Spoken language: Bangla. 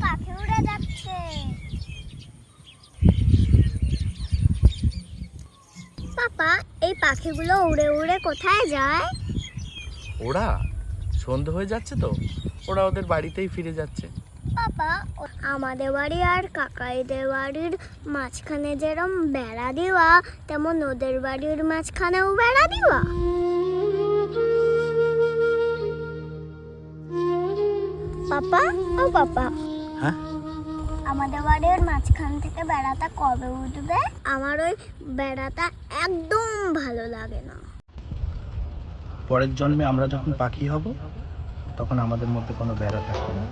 পাখি উড়ে যাচ্ছে। পাপা, এই পাখিগুলো উড়ে উড়ে কোথায় যায়? ওরা সন্ধে হয়ে যাচ্ছে তো, ওরা ওদের বাড়িতেই ফিরে যাচ্ছে। পাপা, আমাদের বাড়ি আর কাকাইদের বাড়ির মাঝখানে যেরকম বেড়া দেওয়া, তেমন ওদের বাড়ির মাঝখানেও বেড়া দেওয়া। পাপা, ও পাপা, হ্যাঁ, আমাদের বাড়ির মাঝখান থেকে বেড়াটা কবে উঠবে? আমার ওই বেড়াটা একদম ভালো লাগে না। পরের জন্মে আমরা যখন পাখি হব তখন আমাদের মধ্যে কোনো বেড়া থাকবে না।